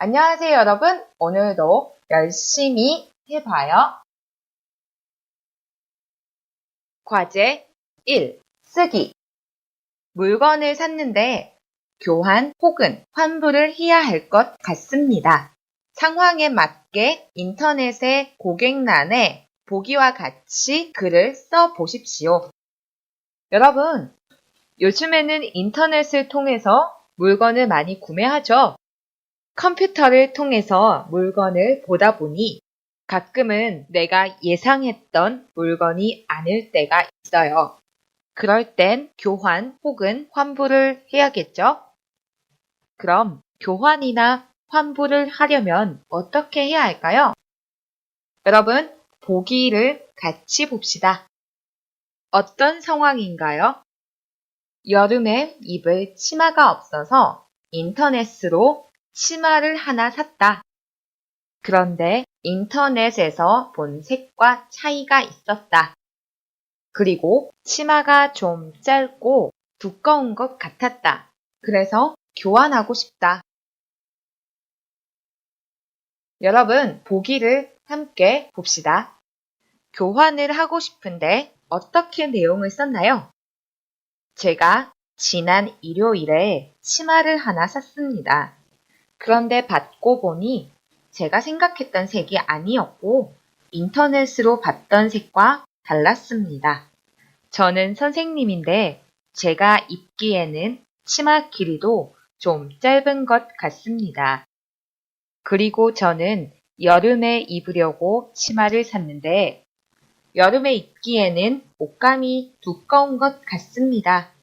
안녕하세요, 여러분. 오늘도 열심히 해봐요. 과제 1. 쓰기. 물건을 샀는데 교환 혹은 환불을 해야 할 것 같습니다. 상황에 맞게 인터넷의 고객란에 보기와 같이 글을 써 보십시오. 여러분, 요즘에는 인터넷을 통해서 물건을 많이 구매하죠. 컴퓨터를 통해서 물건을 보다 보니 가끔은 내가 예상했던 물건이 아닐 때가 있어요. 그럴 땐 교환 혹은 환불을 해야겠죠? 그럼 교환이나 환불을 하려면 어떻게 해야 할까요? 여러분, 보기를 같이 봅시다. 어떤 상황인가요? 여름에 입을 치마가 없어서 인터넷으로 치마를 하나 샀다. 그런데 인터넷에서 본 색과 차이가 있었다. 그리고 치마가 좀 짧고 두꺼운 것 같았다. 그래서 교환하고 싶다. 여러분, 보기를 함께 봅시다. 교환을 하고 싶은데 어떻게 내용을 썼나요? 제가 지난 일요일에 치마를 하나 샀습니다. 그런데 받고 보니 제가 생각했던 색이 아니었고 인터넷으로 봤던 색과 달랐습니다. 저는 선생님인데 제가 입기에는 치마 길이도 좀 짧은 것 같습니다. 그리고 저는 여름에 입으려고 치마를 샀는데 여름에 입기에는 옷감이 두꺼운 것 같습니다.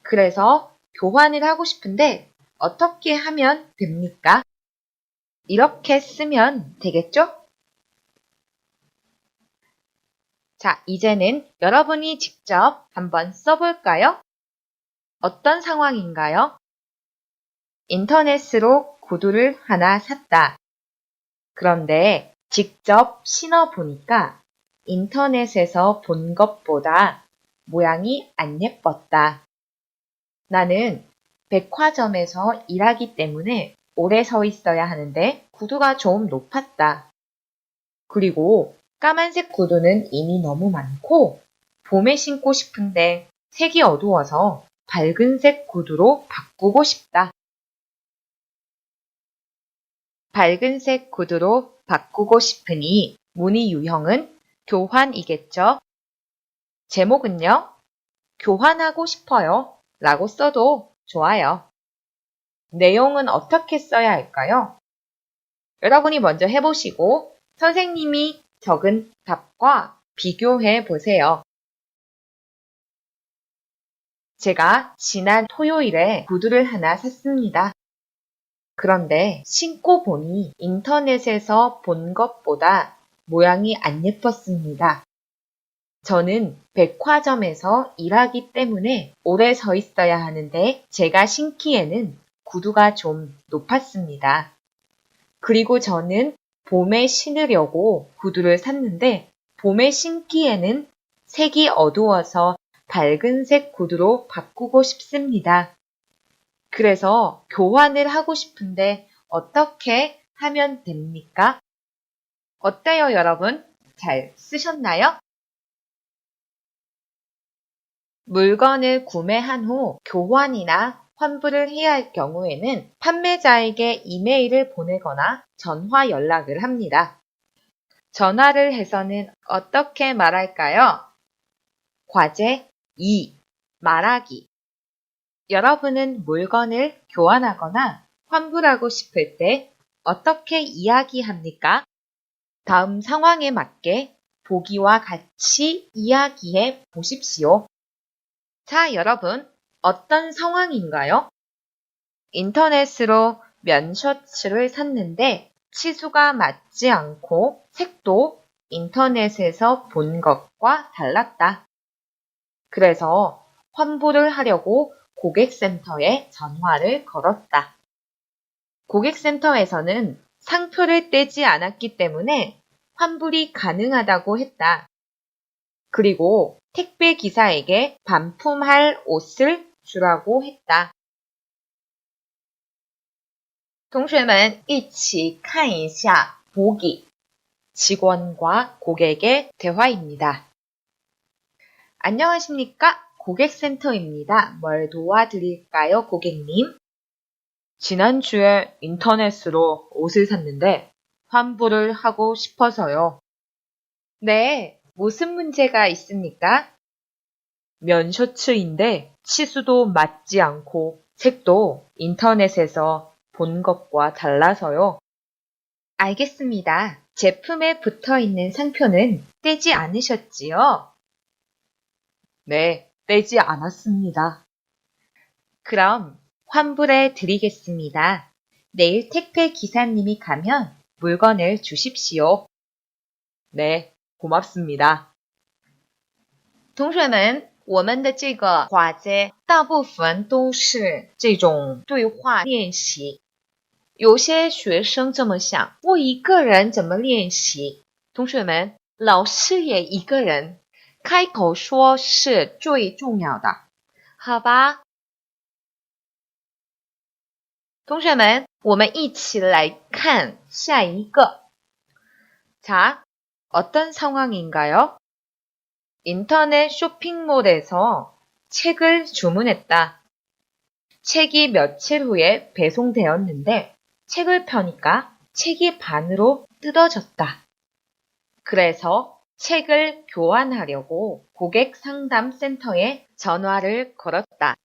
그래서 교환을 하고 싶은데 어떻게 하면 됩니까? 이렇게 쓰면 되겠죠? 자, 이제는 여러분이 직접 한번 써볼까요? 어떤 상황인가요? 인터넷으로 구두를 하나 샀다. 그런데 직접 신어보니까 인터넷에서 본 것보다 모양이 안 예뻤다. 나는 백화점에서 일하기 때문에 오래 서 있어야 하는데 구두가 좀 높았다. 그리고 까만색 구두는 이미 너무 많고 봄에 신고 싶은데 색이 어두워서 밝은색 구두로 바꾸고 싶다. 밝은색 구두로 바꾸고 싶으니 문의 유형은 교환이겠죠? 제목은요, 교환하고 싶어요 라고 써도 좋아요. 내용은 어떻게 써야 할까요? 여러분이 먼저 해보시고 선생님이 적은 답과 비교해 보세요. 제가 지난 토요일에 구두를 하나 샀습니다. 그런데 신고 보니 인터넷에서 본 것보다 모양이 안 예뻤습니다. 저는 백화점에서 일하기 때문에 오래 서 있어야 하는데 제가 신기에는 구두가 좀 높았습니다. 그리고 저는 봄에 신으려고 구두를 샀는데 봄에 신기에는 색이 어두워서 밝은색 구두로 바꾸고 싶습니다. 그래서 교환을 하고 싶은데 어떻게 하면 됩니까? 어때요, 여러분? 잘 쓰셨나요? 물건을 구매한 후 교환이나 환불을 해야 할 경우에는 판매자에게 이메일을 보내거나 전화 연락을 합니다. 전화를 해서는 어떻게 말할까요? 과제 2. 말하기. 여러분은 물건을 교환하거나 환불하고 싶을 때 어떻게 이야기합니까? 다음 상황에 맞게 보기와 같이 이야기해 보십시오. 자, 여러분, 어떤 상황인가요? 인터넷으로 면 셔츠를 샀는데 치수가 맞지 않고 색도 인터넷에서 본 것과 달랐다. 그래서 환불을 하려고 고객센터에 전화를 걸었다. 고객센터에서는 상표를 떼지 않았기 때문에 환불이 가능하다고 했다. 그리고 택배 기사에게 반품할 옷을 주라고 했다. 同学们一起看一下보기. 직원과 고객의 대화입니다. 안녕하십니까? 고객센터입니다. 뭘 도와드릴까요, 고객님? 지난주에 인터넷으로 옷을 샀는데 환불을 하고 싶어서요. 네, 무슨 문제가 있습니까? 면 셔츠인데 치수도 맞지 않고 색도 인터넷에서 본 것과 달라서요. 알겠습니다. 제품에 붙어 있는 상표는 떼지 않으셨지요? 네, 떼지 않았습니다. 그럼 환불해 드리겠습니다. 내일 택배 기사님이 가면 물건을 주십시오. 네, 고맙습니다. 同学们，我们的这个华节大部分都是这种对话练习。有些学生这么想，我一个人怎么练习？同学们，老师也一个人，开口说是最重要的，好吧？同学们，我们一起来看下一个。자, 어떤 상황인가요? 인터넷 쇼핑몰에서 책을 주문했다. 책이 며칠 후에 배송되었는데 책을 펴니까 책이 반으로 뜯어졌다. 그래서 책을 교환하려고 고객상담센터에 전화를 걸었다.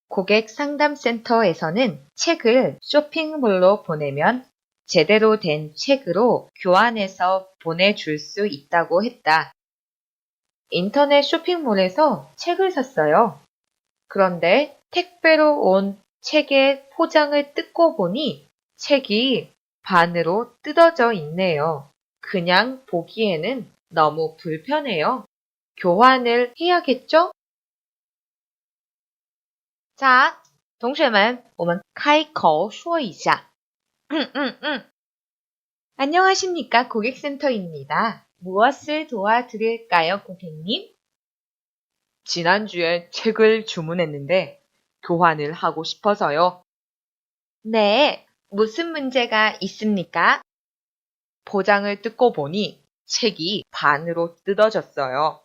고객상담센터에서는 책을 쇼핑몰로 보내면 제대로 된 책으로 교환해서 보내줄 수 있다고 했다. 인터넷 쇼핑몰에서 책을 샀어요. 그런데 택배로 온 책의 포장을 뜯고 보니 책이 반으로 뜯어져 있네요. 그냥 보기에는 너무 불편해요. 교환을 해야겠죠? 자, 同学们，我们开口说一下. 안녕하십니까? 고객센터입니다. 무엇을 도와드릴까요, 고객님? 지난주에 책을 주문했는데 교환을 하고 싶어서요. 네, 무슨 문제가 있습니까? 포장을 뜯고 보니 책이 반으로 뜯어졌어요.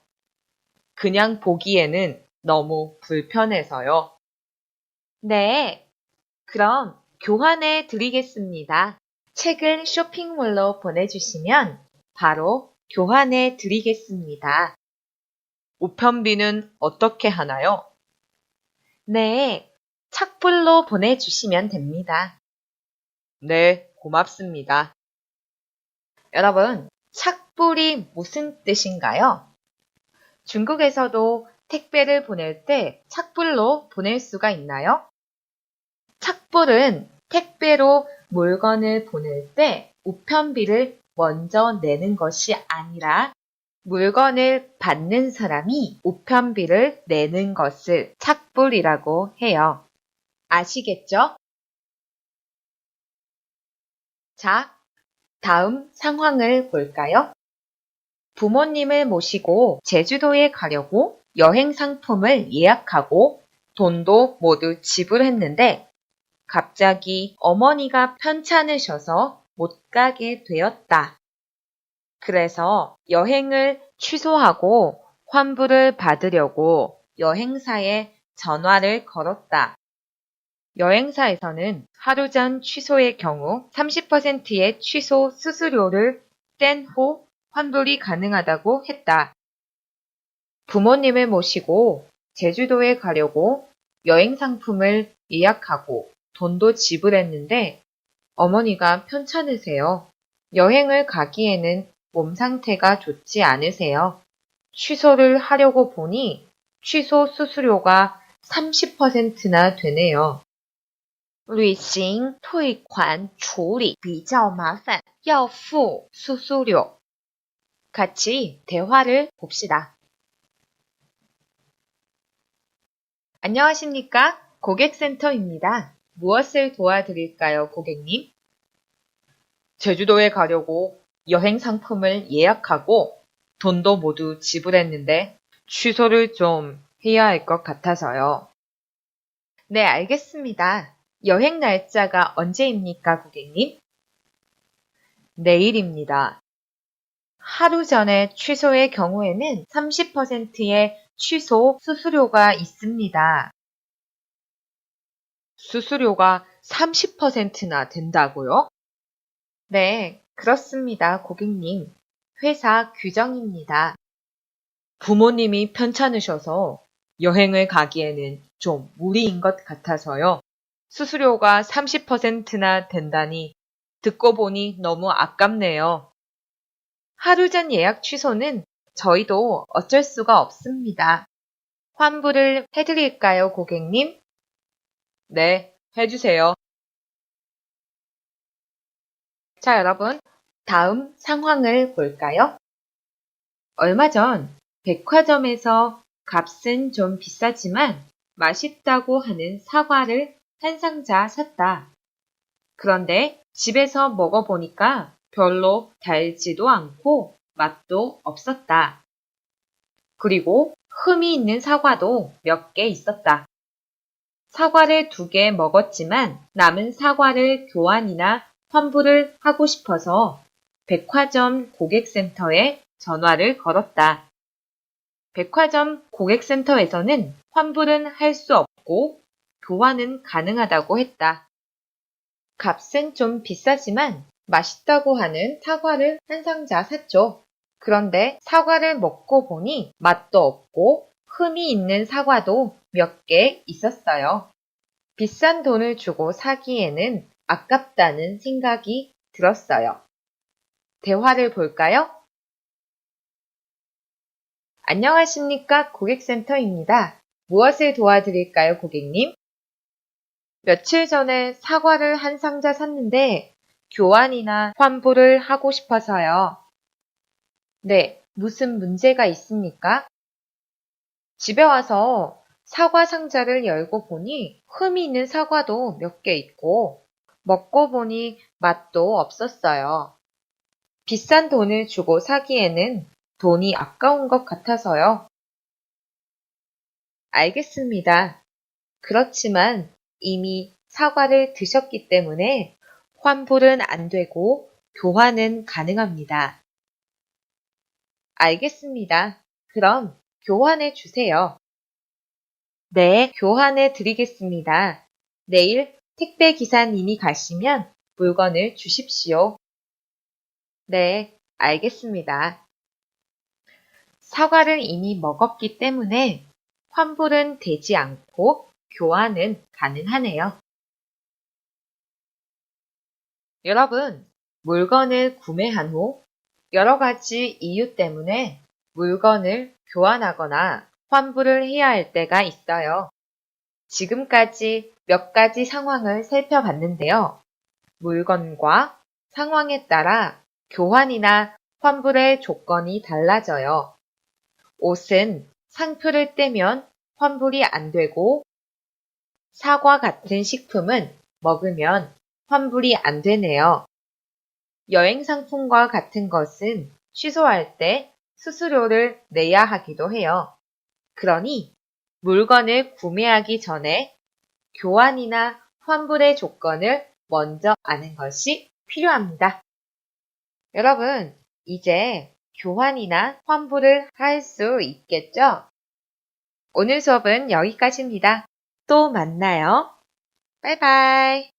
그냥 보기에는 너무 불편해서요. 네, 그럼 교환해 드리겠습니다. 책을 쇼핑몰로 보내주시면 바로 교환해 드리겠습니다. 우편비는 어떻게 하나요? 네, 착불로 보내주시면 됩니다. 네, 고맙습니다. 여러분, 착불이 무슨 뜻인가요? 중국에서도 택배를 보낼 때 착불로 보낼 수가 있나요? 착불은 택배로 물건을 보낼 때 우편비를 먼저 내는 것이 아니라 물건을 받는 사람이 우편비를 내는 것을 착불이라고 해요. 아시겠죠? 자, 다음 상황을 볼까요? 부모님을 모시고 제주도에 가려고 여행 상품을 예약하고 돈도 모두 지불했는데 갑자기 어머니가 편찮으셔서 못 가게 되었다. 그래서 여행을 취소하고 환불을 받으려고 여행사에 전화를 걸었다. 여행사에서는 하루 전 취소의 경우 30%의 취소 수수료를 뗀 후 환불이 가능하다고 했다. 부모님을 모시고 제주도에 가려고 여행 상품을 예약하고 돈도 지불했는데 어머니가 편찮으세요. 여행을 가기에는 몸 상태가 좋지 않으세요. 취소를 하려고 보니 취소 수수료가 30%나 되네요. 旅行退款处理比较麻烦，要付 수수료. 같이 대화를 봅시다. 안녕하십니까? 고객센터입니다. 무엇을 도와드릴까요, 고객님? 제주도에 가려고 여행 상품을 예약하고 돈도 모두 지불했는데 취소를 좀 해야 할 것 같아서요. 네, 알겠습니다. 여행 날짜가 언제입니까, 고객님? 내일입니다. 하루 전에 취소의 경우에는 30%의 취소 수수료가 있습니다. 수수료가 30%나 된다고요? 네, 그렇습니다, 고객님. 회사 규정입니다. 부모님이 편찮으셔서 여행을 가기에는 좀 무리인 것 같아서요. 수수료가 30%나 된다니 듣고 보니 너무 아깝네요. 하루 전 예약 취소는 저희도 어쩔 수가 없습니다. 환불을 해드릴까요, 고객님? 네, 해주세요. 자, 여러분, 다음 상황을 볼까요? 얼마 전 백화점에서 값은 좀 비싸지만 맛있다고 하는 사과를 한 상자 샀다. 그런데 집에서 먹어보니까 별로 달지도 않고 맛도 없었다. 그리고 흠이 있는 사과도 몇 개 있었다. 사과를 2개 먹었지만 남은 사과를 교환이나 환불을 하고 싶어서 백화점 고객센터에 전화를 걸었다. 백화점 고객센터에서는 환불은 할 수 없고 교환은 가능하다고 했다. 값은 좀 비싸지만 맛있다고 하는 사과를 한 상자 샀죠. 그런데 사과를 먹고 보니 맛도 없고 흠이 있는 사과도 몇 개 있었어요. 비싼 돈을 주고 사기에는 아깝다는 생각이 들었어요. 대화를 볼까요? 안녕하십니까, 고객센터입니다. 무엇을 도와드릴까요, 고객님? 며칠 전에 사과를 한 상자 샀는데 교환이나 환불을 하고 싶어서요. 네, 무슨 문제가 있습니까? 집에 와서 사과 상자를 열고 보니 흠이 있는 사과도 몇 개 있고 먹고 보니 맛도 없었어요. 비싼 돈을 주고 사기에는 돈이 아까운 것 같아서요. 알겠습니다. 그렇지만 이미 사과를 드셨기 때문에 환불은 안 되고 교환은 가능합니다. 알겠습니다. 그럼 교환해 주세요. 네, 교환해 드리겠습니다. 내일 택배 기사님이 가시면 물건을 주십시오. 네, 알겠습니다. 사과를 이미 먹었기 때문에 환불은 되지 않고 교환은 가능하네요. 여러분, 물건을 구매한 후 여러 가지 이유 때문에 물건을 교환하거나 환불을 해야 할 때가 있어요. 지금까지 몇 가지 상황을 살펴봤는데요. 물건과 상황에 따라 교환이나 환불의 조건이 달라져요. 옷은 상표를 떼면 환불이 안 되고 사과 같은 식품은 먹으면 환불이 안 되네요. 여행 상품과 같은 것은 취소할 때 수수료를 내야 하기도 해요. 그러니 물건을 구매하기 전에 교환이나 환불의 조건을 먼저 아는 것이 필요합니다. 여러분, 이제 교환이나 환불을 할 수 있겠죠? 오늘 수업은 여기까지입니다. 또 만나요. 바이바이.